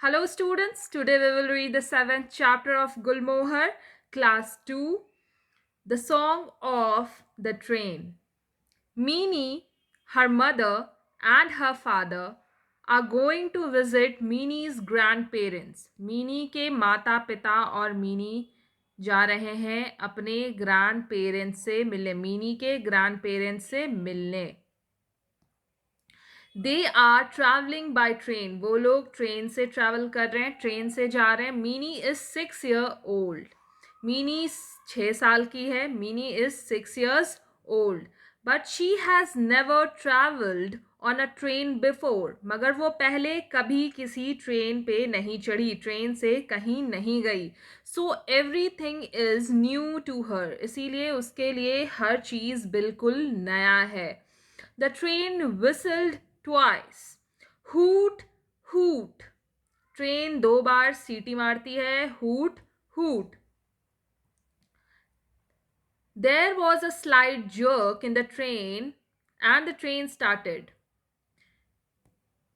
Hello, students. Today we will read the seventh chapter of Gulmohar, Class 2, The Song of the Train. Meenie, her mother, and her father are going to visit Meenie's grandparents. मीनी के माता पिता और मीनी जा रहे हैं अपने ग्रैंड पेरेंट्स से मिलने, मीनी के ग्रैंड पेरेंट्स से मिलने. They are travelling by train. वो लोग ट्रेन से ट्रैवल कर रहे हैं, ट्रेन से जा रहे हैं. मीनी इज 6 year old. मीनी 6 साल की है. मीनी is 6 years old. But she has never travelled on a train before. मगर वो पहले कभी किसी ट्रेन पे नहीं चढ़ी, ट्रेन से कहीं नहीं गई. So everything is new to her. इसीलिए उसके लिए हर चीज़ बिल्कुल नया है. The train whistled twice. Hoot, hoot. Train 2 बार सीटी मारती है. Hoot, hoot. There was a slight jerk in the train and the train started.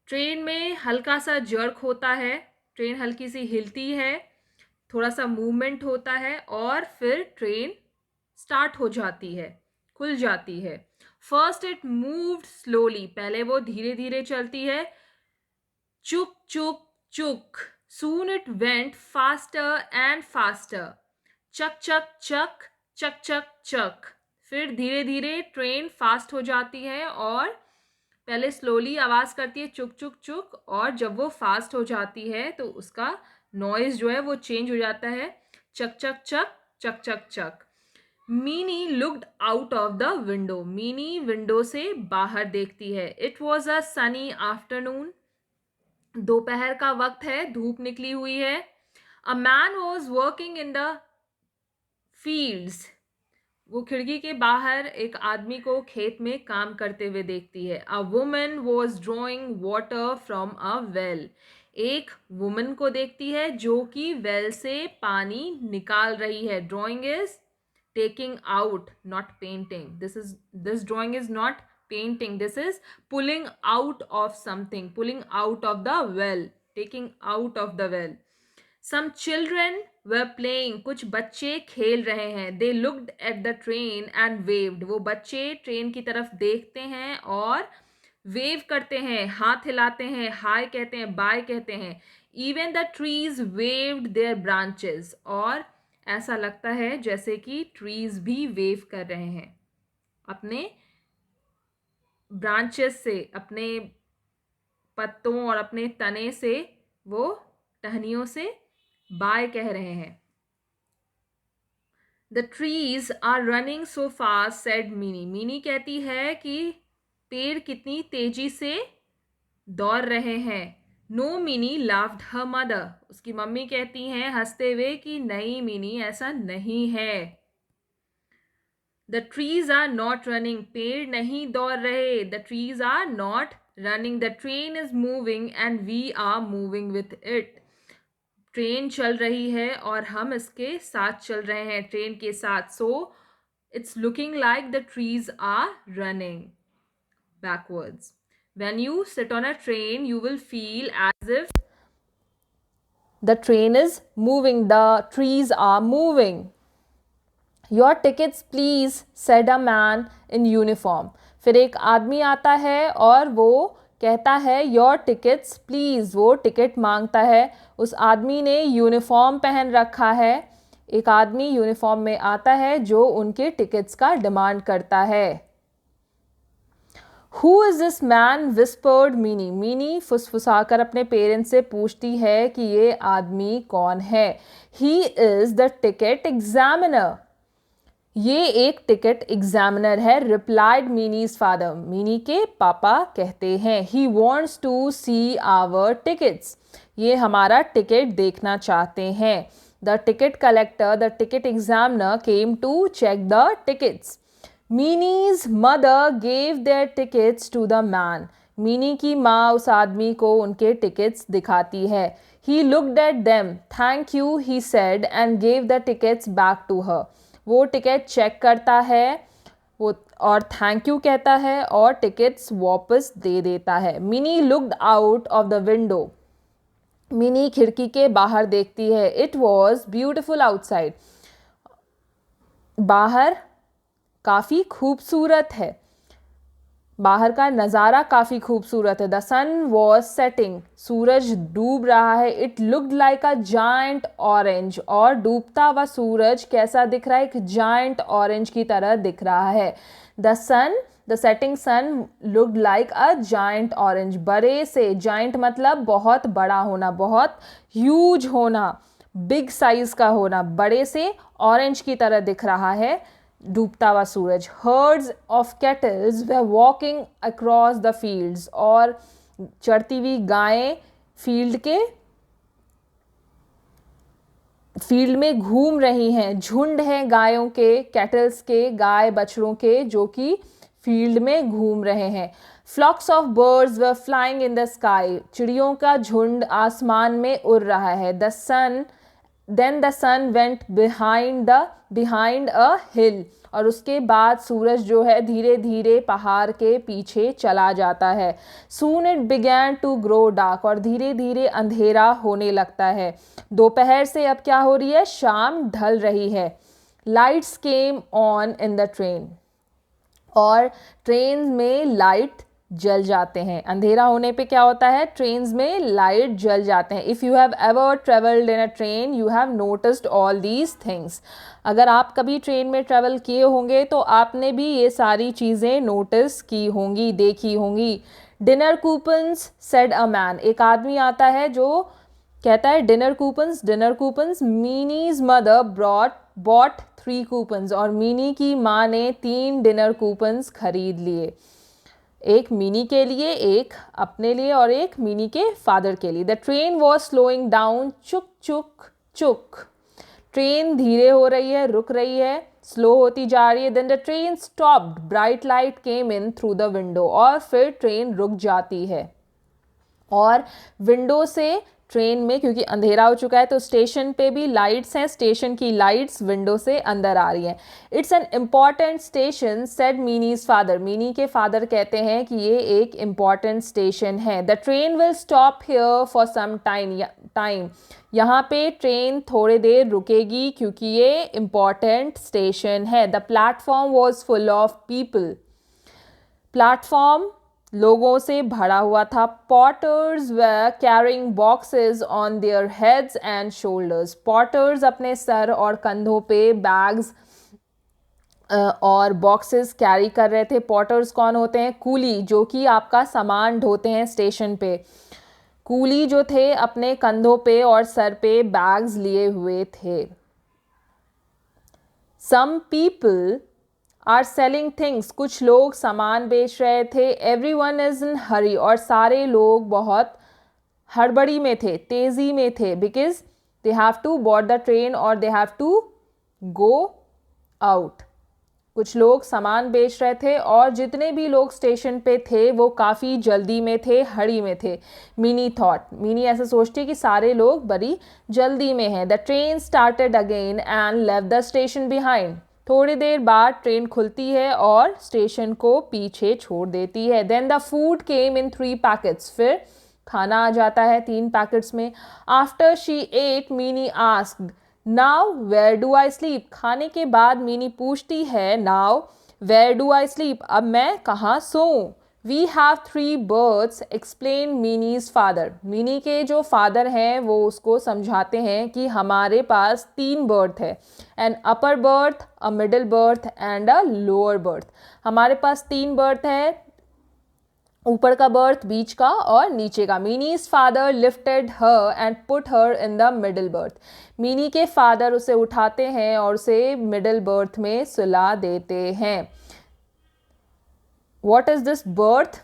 Train में हल्का सा जर्क होता है, ट्रेन हल्की सी हिलती है, थोड़ा सा मूवमेंट होता है और फिर ट्रेन स्टार्ट हो जाती है, खुल जाती है. First it moved slowly. पहले वो धीरे धीरे चलती है. चुक चुक चुक. Soon it went faster and faster. चक चक चक, चक चक चक. फिर धीरे धीरे ट्रेन फास्ट हो जाती है और पहले स्लोली आवाज़ करती है चुक चुक चुक, और जब वो फास्ट हो जाती है तो उसका नॉइज़ जो है वो चेंज हो जाता है. चक चक चक, चक चक चक. मीनी looked out of the window. मीनी विंडो से बाहर देखती है. It was a Sunny afternoon. दोपहर का वक्त है, धूप निकली हुई है. A man was working in the fields. वो खिड़की के बाहर एक आदमी को खेत में काम करते हुए देखती है. A woman was drawing water from a well. एक वुमन को देखती है जो कि वेल से पानी निकाल रही है. Drawing is taking out, not painting. This drawing is not painting. This is pulling out of something, pulling out of the well, taking out of the well. Some children were playing. कुछ बच्चे खेल रहे हैं. They looked at the train and waved. वो बच्चे train की तरफ देखते हैं और वेव करते हैं, हाथ हिलाते हैं, हाय कहते हैं, बाय कहते हैं. Even the trees waved their branches. और ऐसा लगता है जैसे कि ट्रीज भी वेव कर रहे हैं अपने ब्रांचेस से, अपने पत्तों और अपने तने से, वो टहनियों से बाय कह रहे हैं. The trees are running so fast said Mini. Mini कहती है कि पेड़ कितनी तेजी से दौड़ रहे हैं. नो मीनी लाफ्ड हर मदर. उसकी मम्मी कहती हैं हंसते हुए कि नहीं मीनी, ऐसा नहीं है. The trees are not running. पेड़ नहीं दौड़ रहे. The trees are not running. The train is moving and we are moving with it. Train चल रही है और हम इसके साथ चल रहे हैं, ट्रेन के साथ. So it's looking like the trees are running backwards. When you sit on a train, you will feel as if the train is moving, the trees are moving. Your tickets please, said a man in uniform. फिर एक आदमी आता है और वो कहता है your tickets please. वो टिकट मांगता है. उस आदमी ने यूनिफॉर्म पहन रखा है. एक आदमी यूनिफॉर्म में आता है जो उनके टिकट्स का डिमांड करता है. Who is this man? whispered मीनी. मीनी फुसफुसाकर अपने पेरेंट्स से पूछती है कि ये आदमी कौन है. He is the ticket examiner. ये एक टिकट एग्जामिनर है. Replied Mini's father. मीनी के पापा कहते हैं he wants to see our tickets. ये हमारा टिकट देखना चाहते हैं. The ticket collector, the ticket examiner came to check the tickets. Mini's mother gave their tickets to the man. Mini की माँ उस आदमी को उनके टिकट्स दिखाती है. He looked at them. Thank you he said and gave the tickets back to her. वो ticket check करता है वो और थैंक यू कहता है और टिकट्स वापस दे देता है. Mini looked out of the window. Mini खिड़की के बाहर देखती है। इट वॉज ब्यूटिफुल आउटसाइड, बाहर काफ़ी खूबसूरत है, बाहर का नज़ारा काफ़ी खूबसूरत है। द सन वॉज सेटिंग, सूरज डूब रहा है। It looked like a giant orange, और डूबता हुआ सूरज कैसा दिख रहा है? एक जायंट ऑरेंज की तरह दिख रहा है। The setting sun looked like a giant orange, बड़े से, जायंट मतलब बहुत बड़ा होना, बहुत ह्यूज होना, बिग साइज का होना, बड़े से ऑरेंज की तरह दिख रहा है डूबता हुआ सूरज। Herds of cattles were walking across the fields, और चरती हुई गायें फील्ड में घूम रही हैं। झुंड हैं गायों के, कैटल्स के, गाय बछड़ों के, जो कि फील्ड में घूम रहे हैं। Flocks of birds were flying in the sky, चिड़ियों का झुंड आसमान में उड़ रहा है। Then the sun went behind a hill, और उसके बाद सूरज जो है धीरे धीरे पहाड़ के पीछे चला जाता है। Soon it began to grow dark, और धीरे धीरे अंधेरा होने लगता है। दोपहर से अब क्या हो रही है? शाम ढल रही है। Lights came on in the train, और ट्रेन में लाइट जल जाते हैं। अंधेरा होने पे क्या होता है? ट्रेन्स में लाइट जल जाते हैं। If you have ever travelled in a train you have noticed all these things. अगर आप कभी ट्रेन में ट्रेवल किए होंगे तो आपने भी ये सारी चीज़ें नोटिस की होंगी, देखी होंगी। Dinner coupons said a man, एक आदमी आता है जो कहता है dinner coupons. Mini's mother bought 3 coupons, और मीनी की माँ ने 3 डिनर कूपन्स खरीद लिए। एक मिनी के लिए, एक अपने लिए, और एक मिनी के फादर के लिए। The train was slowing down, चुक चुक चुक, ट्रेन धीरे हो रही है, रुक रही है, स्लो होती जा रही है। Then the train stopped, bright light came in through the window, और फिर ट्रेन रुक जाती है। और विंडो से ट्रेन में, क्योंकि अंधेरा हो चुका है तो स्टेशन पे भी लाइट्स हैं, स्टेशन की लाइट्स विंडो से अंदर आ रही हैं। It's an important station said Mini's father, मीनी के फादर कहते हैं कि ये एक इम्पॉर्टेंट स्टेशन है। The train will stop here for some time, यहाँ पे ट्रेन थोड़ी देर रुकेगी क्योंकि ये इम्पॉर्टेंट स्टेशन है। The platform was full of people, platform लोगों से भरा हुआ था। Porters were carrying boxes on their heads and shoulders, porters अपने सर और कंधों पे बैग्स और बॉक्सेस कैरी कर रहे थे। पॉटर्स कौन होते हैं? कूली, जो कि आपका सामान ढोते हैं स्टेशन पे। कूली जो थे अपने कंधों पे और सर पे बैग्स लिए हुए थे। Some people are selling things, कुछ लोग सामान बेच रहे थे। एवरीवन इज इन हरी, और सारे लोग बहुत हड़बड़ी में थे, तेज़ी में थे। Because they have to board the train और they have to go out. कुछ लोग सामान बेच रहे थे और जितने भी लोग स्टेशन पे थे वो काफ़ी जल्दी में थे, हड़ी में थे। मिनी थॉट, मिनी ऐसे सोचती कि सारे लोग बड़ी जल्दी में हैं। The train started again and left the station behind, थोड़ी देर बाद ट्रेन खुलती है और स्टेशन को पीछे छोड़ देती है। Then the food came in 3 packets, फिर खाना आ जाता है 3 पैकेट्स में। After she ate Mini asked now where do I sleep, खाने के बाद मीनी पूछती है now where do I sleep, अब मैं कहाँ सोऊं। We have 3 berths explained Mini's father, मीनी के जो फादर हैं वो उसको समझाते हैं कि हमारे पास 3 बर्थ है, an upper berth, a middle birth and a lower berth. हमारे पास 3 बर्थ है, ऊपर का बर्थ, बीच का और नीचे का। Mini's father lifted her and put her in the middle berth, Mini के फादर उसे उठाते हैं और उसे मिडिल बर्थ में सुला देते हैं। What is this birth?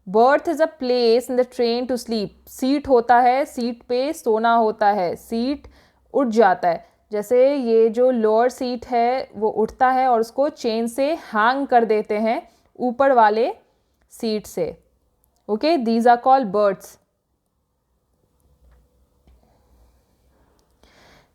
Birth is a place in the train to sleep. Seat होता है, सीट पे सोना होता है, सीट उठ जाता है। जैसे ये जो लोअर सीट है वो उठता है और उसको चेन से हैंग कर देते हैं ऊपर वाले सीट से। Okay, these are called berths.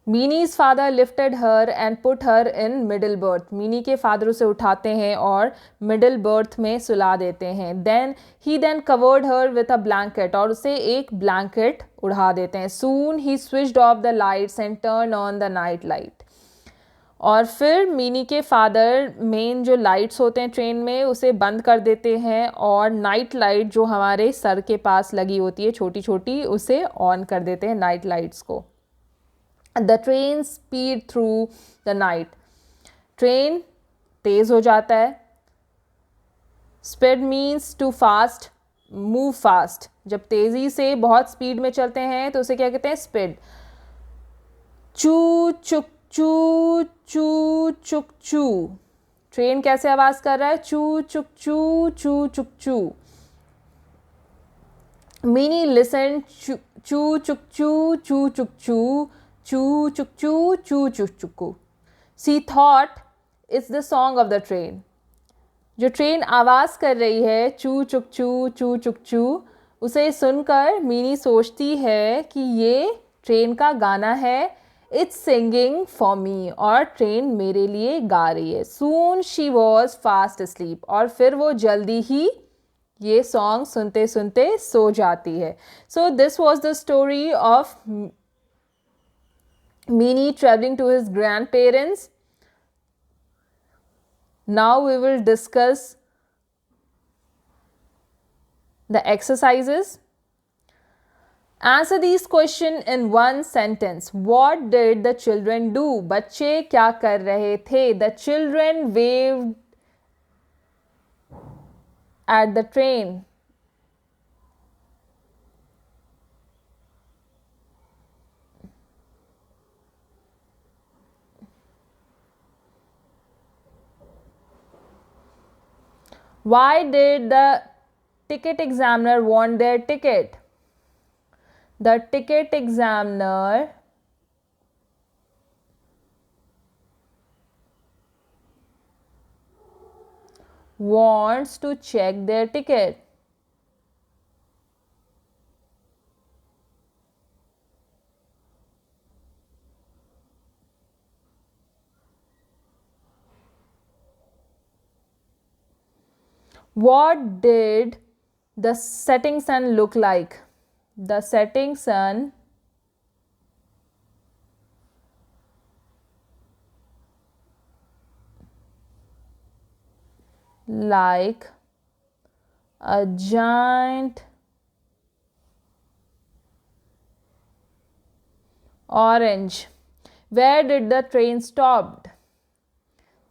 Mini's father lifted her and put her in middle berth. Mini के फादर उसे उठाते हैं और मिडिल बर्थ में सुला देते हैं. Then covered her with a blanket, और उसे एक ब्लैंकेट उड़ा देते हैं. Soon he switched off the lights and turn on the night light. और फिर मीनी के फादर मेन जो लाइट्स होते हैं ट्रेन में उसे बंद कर देते हैं और नाइट लाइट जो हमारे सर के पास लगी होती है छोटी छोटी उसे ऑन कर देते हैं, नाइट लाइट्स को. The train speed through the night. Train तेज हो जाता है. Speed means to fast, move fast. जब तेजी से बहुत स्पीड में चलते हैं तो उसे क्या कहते हैं? स्पीड. चू चुक चू चू चुक चू. ट्रेन कैसे आवाज कर रहा है? चू चुक चू चू चुक चू. मीनी लिसन. चू चुक चू चू चुक चू चू चुक चू चू चुक चुकू. She thought it's the song of the train. जो ट्रेन आवाज़ कर रही है चू चुक चू चू चुक चू, उसे सुनकर मीनी सोचती है कि ये ट्रेन का गाना है. इट्स सिंगिंग फॉर मी, और ट्रेन मेरे लिए गा रही है. सून शी वॉज फास्ट अस्लीप, और फिर वो जल्दी ही ये सॉन्ग सुनते सुनते सो जाती है. So this was the story of Meeny traveling to his grandparents. Now we will discuss the exercises. Answer these questions in one sentence. What did the children do? बच्चे क्या कर रहे थे? The children waved at the train. Why did the ticket examiner want their ticket? The ticket examiner wants to check their ticket. What did the setting sun look like? The setting sun like a giant orange. Where did the train stop?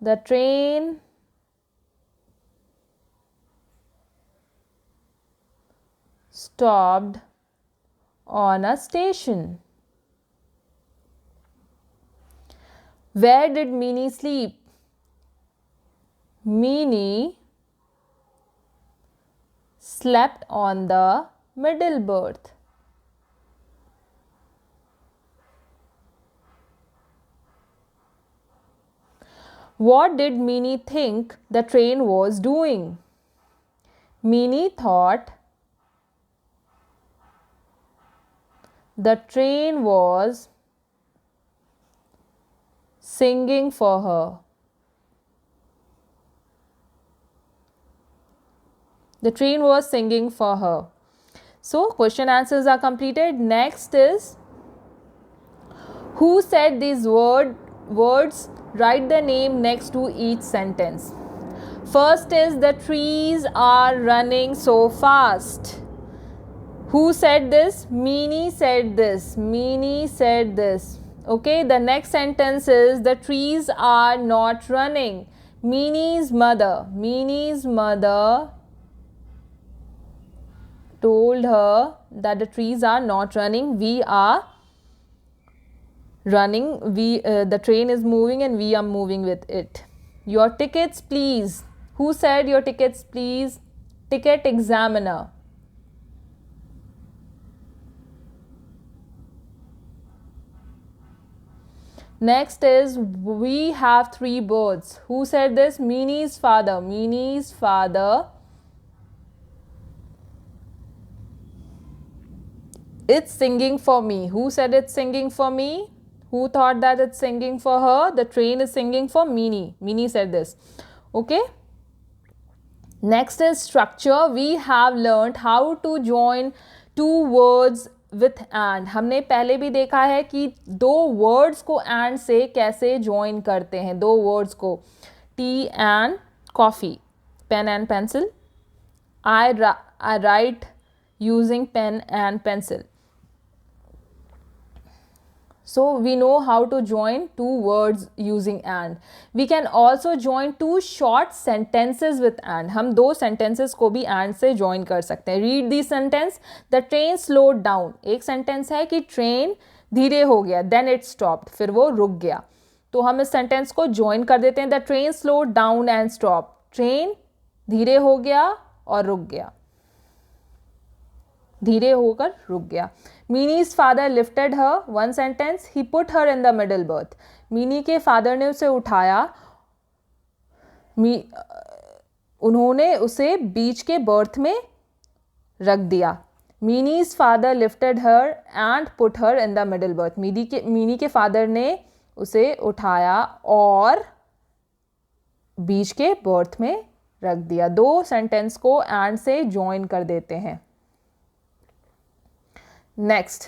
The train stopped on a station. Where did Meeny sleep? Meeny slept on the middle berth. What did Meeny think the train was doing? Meeny thought the train was singing for her. The train was singing for her. So, question answers are completed. Next is, who said these words? Write the name next to each sentence. First is, the trees are running so fast. Who said this? Meeny said this. Meeny said this. Okay, the next sentence is, the trees are not running. Meeny's mother told her that the trees are not running. We are running. The train is moving and we are moving with it. Your tickets, please. Who said your tickets, please? Ticket examiner. Next is, we have 3 birds. Who said this? Meeny's father. Meeny's father. It's singing for me. Who said it's singing for me? Who thought that it's singing for her? The train is singing for Meenie. Meenie said this. Okay. Next is structure. We have learned how to join two words with and. हमने पहले भी देखा है कि दो words को and से कैसे join करते हैं. दो words को tea and coffee, pen and pencil. I write using pen and pencil. So we know how to join two words using and. We can also join two short sentences with and. हम दो sentences को भी and से join कर सकते हैं. Read the sentence. The train slowed down. एक sentence है कि train धीरे हो गया. Then it stopped. फिर वो रुक गया. तो हम इस sentence को join कर देते हैं. The train slowed down and stopped. Train धीरे हो गया और रुक गया. धीरे होकर रुक गया. Meanie's father lifted her. One sentence. He put her in the middle berth. मीनी के फादर ने उसे उठाया. उन्होंने उसे बीच के बर्थ में रख दिया. Meanie's father lifted her and put her in the middle berth. मीनी के फादर ने उसे उठाया और बीच के बर्थ में रख दिया. दो सेंटेंस को and से ज्वाइन कर देते हैं. Next,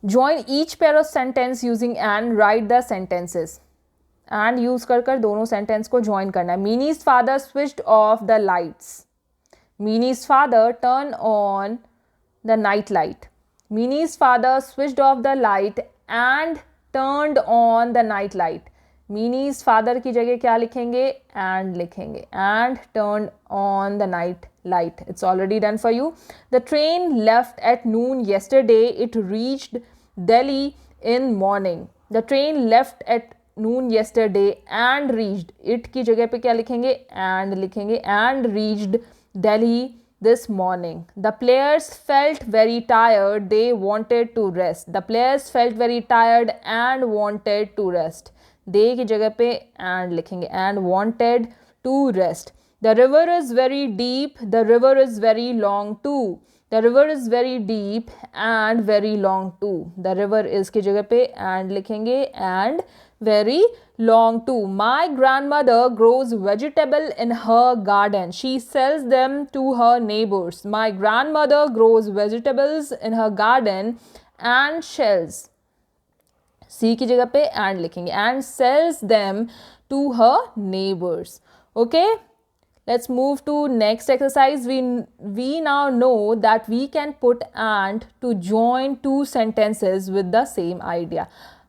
join each pair of sentence using and. Write the sentences. And use कर दोनों sentence को join करना है. Meanie's father switched off the lights. Meanie's father turned on the night light. Meanie's father switched off the light and turned on the night light. Meanie's father की जगह क्या लिखेंगे? And लिखेंगे. And turned on the night light. It's already done for you. The train left at noon yesterday. It reached Delhi in morning. The train left at noon yesterday and reached. It की जगह पे क्या लिखेंगे? And लिखेंगे. And reached Delhi this morning. The players felt very tired. They wanted to rest. The players felt very tired and wanted to rest. They की जगह पे and लिखेंगे. And wanted to rest. The river is very deep. The river is very long too. The river is very deep and very long too. The river is की जगह पे and लिखेंगे and very long too. My grandmother grows vegetable in her garden. She sells them to her neighbors. My grandmother grows vegetables in her garden and sells. C की जगह पे and लिखेंगे and sells them to her neighbors. Okay. Let's move to next exercise. We now know that we can put and to join two sentences with the same idea.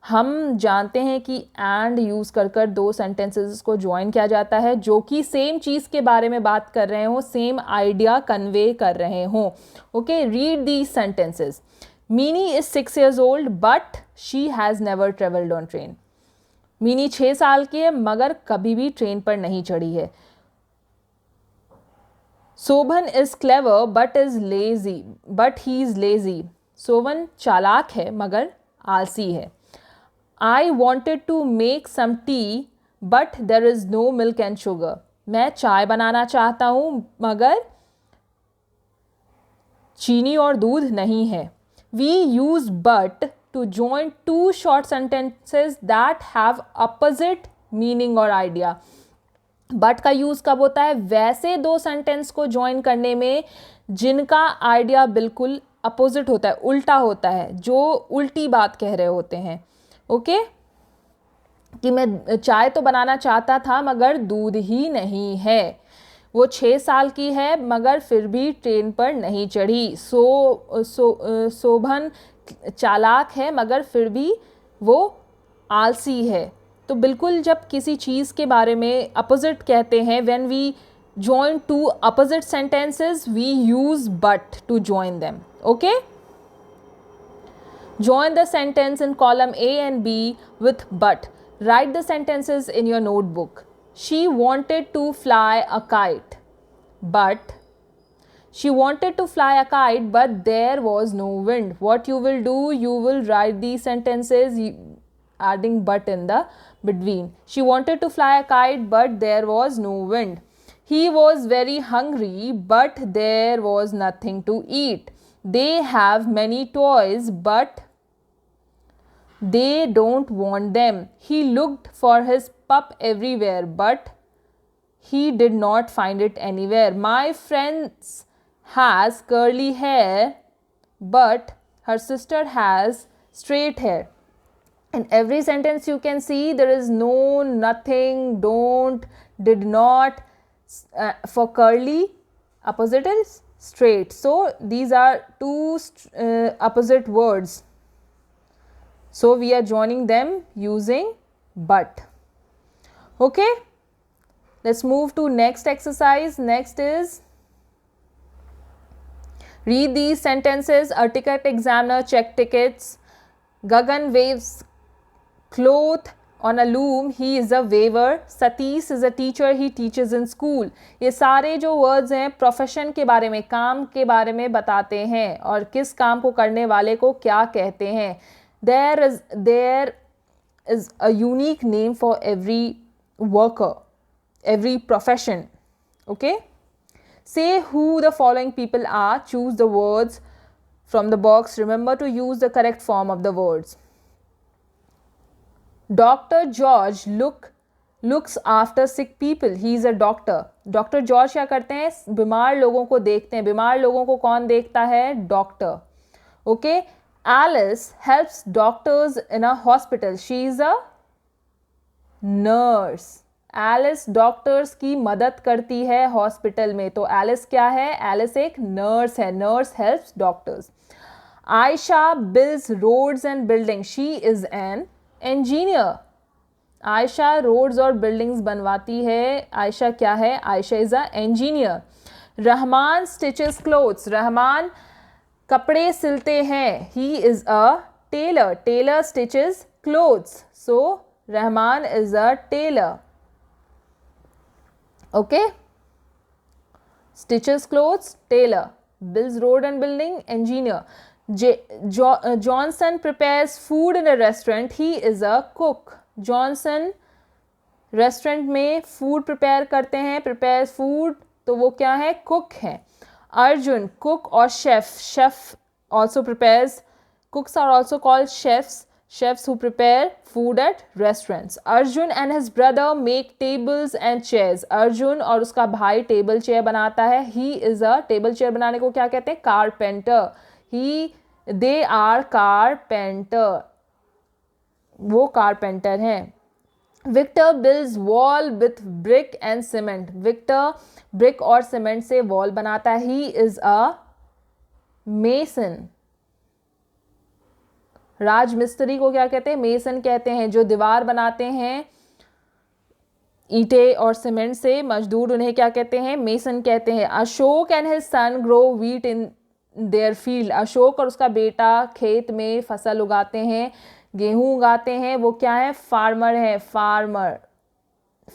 हम जानते हैं कि and use कर दो sentences को join किया जाता है जो कि same चीज़ के बारे में बात कर रहे हों, same idea convey कर रहे हों. Okay, read these sentences. Meenie is 6 years old but she has never traveled on train. मीनी 6 साल की है मगर कभी भी ट्रेन पर नहीं चढ़ी है. शोभन is clever but he is lazy. शोभन चालाक है मगर आलसी है. I wanted to make some tea but there is no milk and sugar. मैं चाय बनाना चाहता हूँ मगर चीनी और दूध नहीं है. We use but to join two short sentences that have opposite meaning or idea. But का यूज़ कब होता है? वैसे दो सेंटेंस को ज्वाइन करने में जिनका आइडिया बिल्कुल अपोजिट होता है, उल्टा होता है, जो उल्टी बात कह रहे होते हैं. ओके, कि मैं चाय तो बनाना चाहता था मगर दूध ही नहीं है. वो 6 साल की है मगर फिर भी ट्रेन पर नहीं चढ़ी. शोभन चालाक है मगर फिर भी वो आलसी है. तो बिल्कुल जब किसी चीज़ के बारे में अपोजिट कहते हैं, when we join two opposite sentences we use but to join them. Okay, join the sentence in column A and B with but. Write the sentences in your notebook. She wanted to fly a kite but there was no wind. What you will do, you will write these sentences adding but in the between. She wanted to fly a kite but there was no wind. He was very hungry but there was nothing to eat. They have many toys but They don't want them. He looked for his pup everywhere, but he did not find it anywhere. My friend has curly hair, but her sister has straight hair. In every sentence you can see there is no, nothing, don't, did not. For curly, opposite is straight. So these are two opposite words. So we are joining them using but. Okay, let's move to next exercise. Next is read these sentences. A ticket examiner check tickets. Gagan waves cloth on a loom. He is a waver. Satish is a teacher. He teaches in school. ये सारे जो words हैं profession के बारे में, काम के बारे में बताते हैं और किस काम को करने वाले को क्या कहते हैं. There is a unique name for every worker, every profession. Okay, say who the following people are. Choose the words from the box. Remember to use the correct form of the words. Dr. George looks after sick people. He is a doctor. Dr. George क्या करते हैं? बीमार लोगों को देखते हैं. बीमार लोगों को कौन देखता है? Doctor. Okay, Alice helps doctors in a hospital. She is a nurse. Alice doctors की मदद करती है हॉस्पिटल में. तो Alice क्या है? Alice एक नर्स है. Nurse helps doctors. Aisha builds roads and buildings. She is an engineer. Ayesha roads और बिल्डिंग्स बनवाती है. आयशा क्या है? Ayesha is a engineer. Rahman stitches clothes. Rahman कपड़े सिलते हैं. He is a tailor. Tailor stitches clothes. So Rahman is a tailor. Okay, stitches clothes, tailor. builds road and building, engineer. Johnson prepares food in a restaurant. He is a cook. Johnson restaurant में food prepare करते हैं. Prepare food, तो वो क्या है? Cook है. Arjun cook और chef. Chef also prepares. Cooks are also called chefs. Chefs who prepare food at restaurants. Arjun and his brother make tables and chairs. Arjun और उसका भाई टेबल चेयर बनाता है. He is a table chair बनाने को क्या कहते हैं? कारपेंटर. They are carpenter. वो कारपेंटर हैं. Victor builds wall with brick and cement. Victor brick और सीमेंट से वॉल बनाता है. He is a mason. राजमिस्त्री को क्या कहते हैं? मेसन कहते हैं. जो दीवार बनाते हैं ईंटे और सीमेंट से, मजदूर, उन्हें क्या कहते हैं? मेसन कहते हैं. Ashok and his son grow wheat in their field. Ashok और उसका बेटा खेत में फसल उगाते हैं, गेहूं उगाते हैं. वो क्या है? फार्मर है. फार्मर.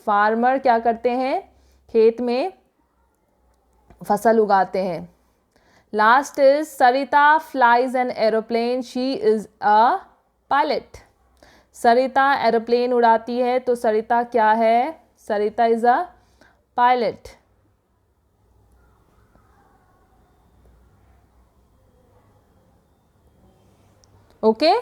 फार्मर क्या करते हैं? खेत में फसल उगाते हैं. Last is Sarita flies an aeroplane. She is a pilot. Sarita aeroplane उड़ाती है. तो सरिता क्या है? सरिता is a pilot. Okay.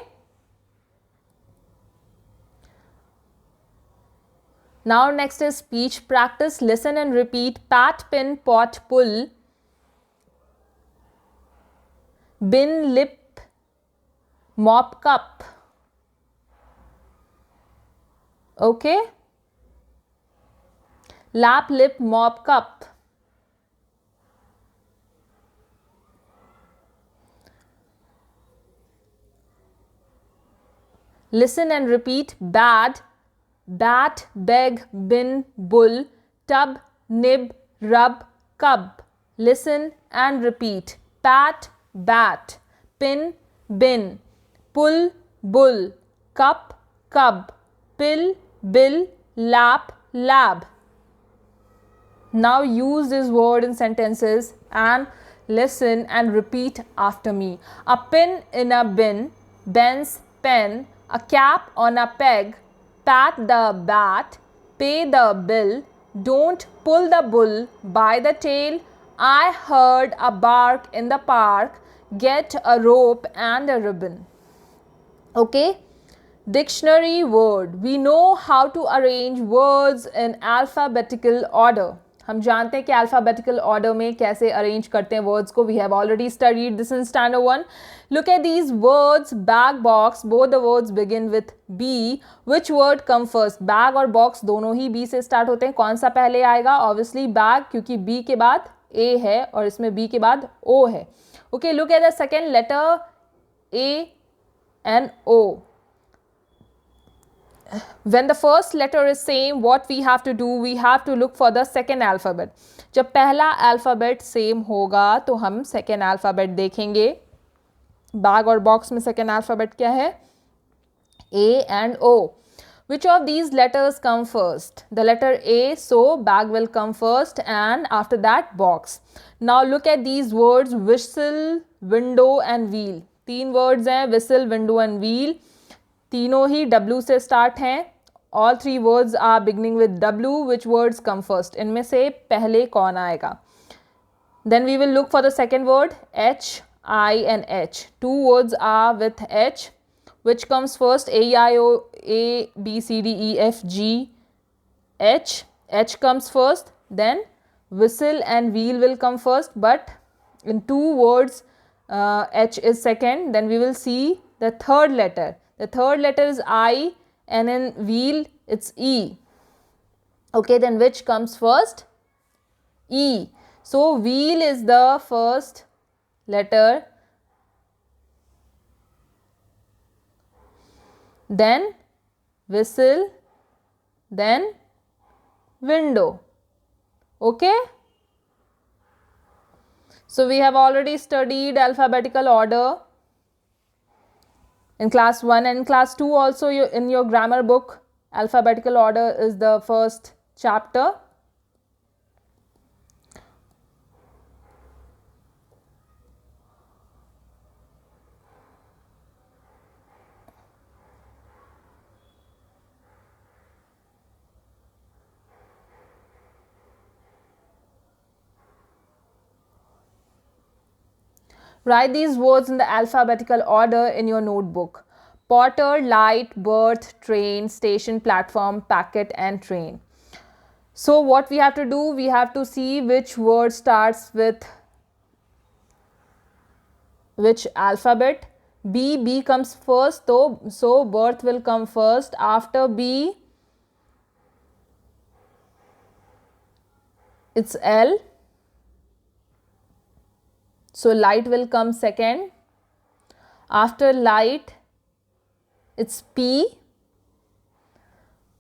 Now next is speech practice. Listen and repeat. Pat, pin, pot, pull. Bin, lip, mop, cup. Okay. Lap, lip, mop, cup. Listen and repeat. Bad, bat, beg, bin, bull, tub, nib, rub, cub. Listen and repeat. Pat, bat, pin, bin, pull, bull, cup, cub, pill, bill, lap, lab. Now use this word in sentences and listen and repeat after me. A pin in a bin, Ben's pen, a cap on a peg, pat the bat, pay the bill, don't pull the bull by the tail, I heard a bark in the park, get a rope and a ribbon. Okay, Dictionary word. We know how to arrange words in alphabetical order. हम जानते हैं कि alphabetical order में कैसे arrange करते हैं words को. We have already studied this in standard 1. Look at these words. Bag, box. Both the words begin with B. Which word come first? Bag और box दोनों ही B से start होते हैं. कौन सा पहले आएगा? Obviously bag, क्योंकि B के बाद A है और इसमें B के बाद O है. Okay, look at the second letter A and O. When the first letter is same, what we have to do? We have to look for the second alphabet. जब पहला alphabet same होगा तो हम second alphabet देखेंगे. Bag और box में second alphabet क्या है? A and O. Which of these letters come first? The letter A, so bag will come first and after that box. Now look at these words: whistle, window and wheel. तीन words हैं, whistle, window and wheel. तीनों ही W से start हैं. All three words are beginning with W. Which words come first? इनमें से पहले कौन आएगा? Then we will look for the second word, H, I and H. Two words are with H. Which comes first? A, E, I, O, A, B, C, D, E, F, G, H. H comes first. Then whistle and wheel will come first. But in two words, H is second. Then we will see the third letter. The third letter is I and in wheel it's E. Okay, then which comes first? E. So wheel is the first letter. Then whistle, then window. Okay? So we have already studied alphabetical order in class 1 and class 2 also. In your grammar book, alphabetical order is the first chapter. Write these words in the alphabetical order in your notebook. Porter, light, birth, train, station, platform, packet and train. So what we have to do? We have to see which word starts with which alphabet. B comes first, so birth will come first. After B, it's L. So light will come second. After light, it's P.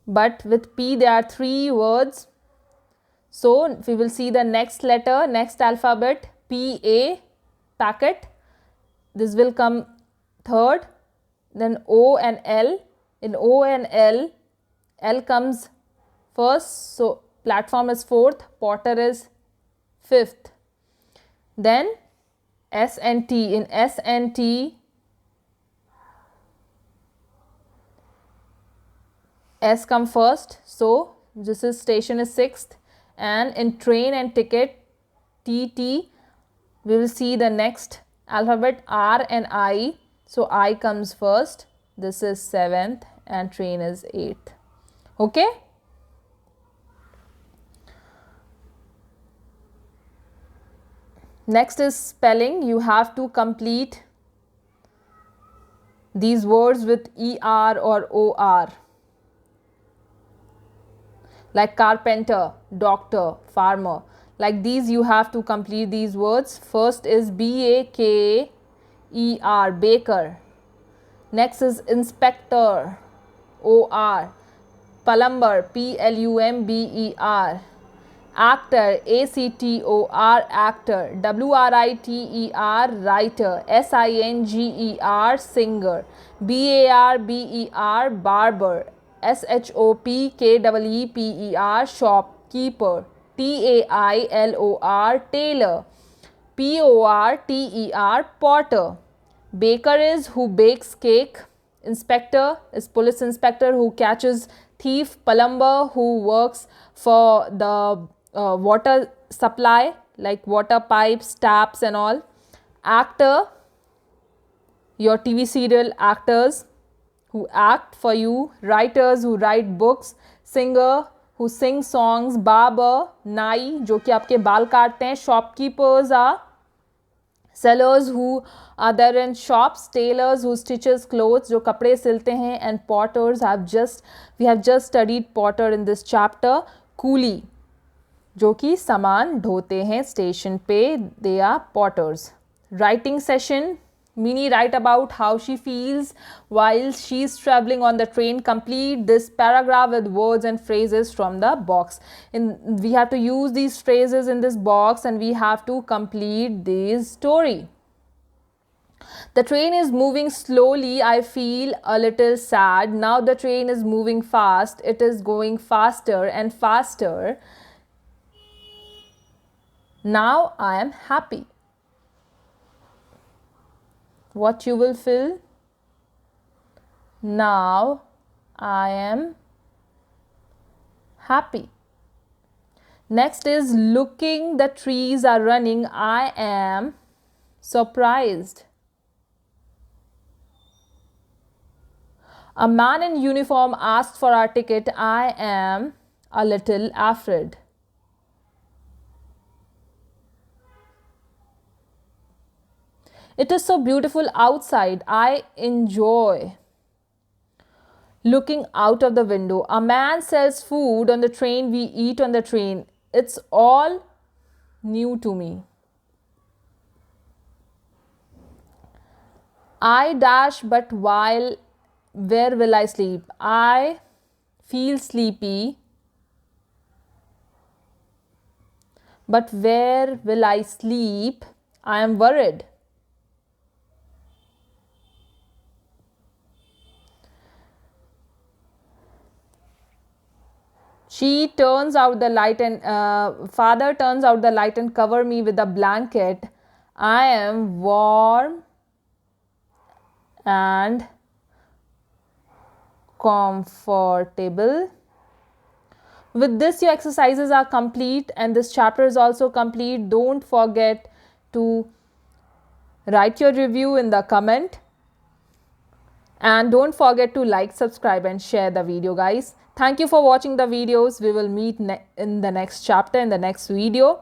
But with P there are three words. So we will see the next letter, next alphabet, P-A, packet. This will come third. Then O and L. In O and L, L comes first. So platform is fourth, porter is fifth. Then S and T. In S and T, S come first, so this is station is sixth. And in train and ticket, TT, we will see the next alphabet R and I. So I comes first. This is seventh and train is eighth. Okay. Next is spelling. You have to complete these words with ER or OR. Like carpenter, doctor, farmer. Like these you have to complete these words. First is BAKER, baker. Next is inspector, OR. Plumber, PLUMBER. Actor, ACTOR, actor. WRITER, writer. SINGER, singer. BARBER, barber. SHOPKEEPER, shopkeeper. TAILOR, tailor. PORTER, potter. Baker is who bakes cake. Inspector is police inspector who catches thief. Plumber who works for the water supply, like water pipes, taps and all. Actor, your TV serial actors who act for you, writers who write books, singer who sing songs, barber, नाई जो कि आपके बाल काटते हैं, shopkeepers are sellers who are there in shops, tailors who stitches clothes जो कपड़े सिलते हैं, and potters we have just studied potter in this chapter. Coolie जो कि सामान ढोते हैं स्टेशन पे, they are potters. Writing session, Minnie write about how she feels while she's traveling on the train. Complete this paragraph with words and phrases from the box. We have to use these phrases in this box and we have to complete this story. The train is moving slowly. I feel a little sad. Now the train is moving fast. It is going faster and faster. Now I am happy. What you will fill? Now I am happy. Next is looking, the trees are running. I am surprised. A man in uniform asked for our ticket. I am a little afraid. It is so beautiful outside. I enjoy looking out of the window. A man sells food on the train. We eat on the train. It's all new to me. I dash, but where will I sleep? I feel sleepy, but where will I sleep? I am worried. She turns out the light and father turns out the light and cover me with a blanket. I am warm and comfortable. With this, your exercises are complete and this chapter is also complete. Don't forget to write your review in the comment. And don't forget to like, subscribe and share the video, guys. Thank you for watching the videos. We will meet in the next chapter, in the next video.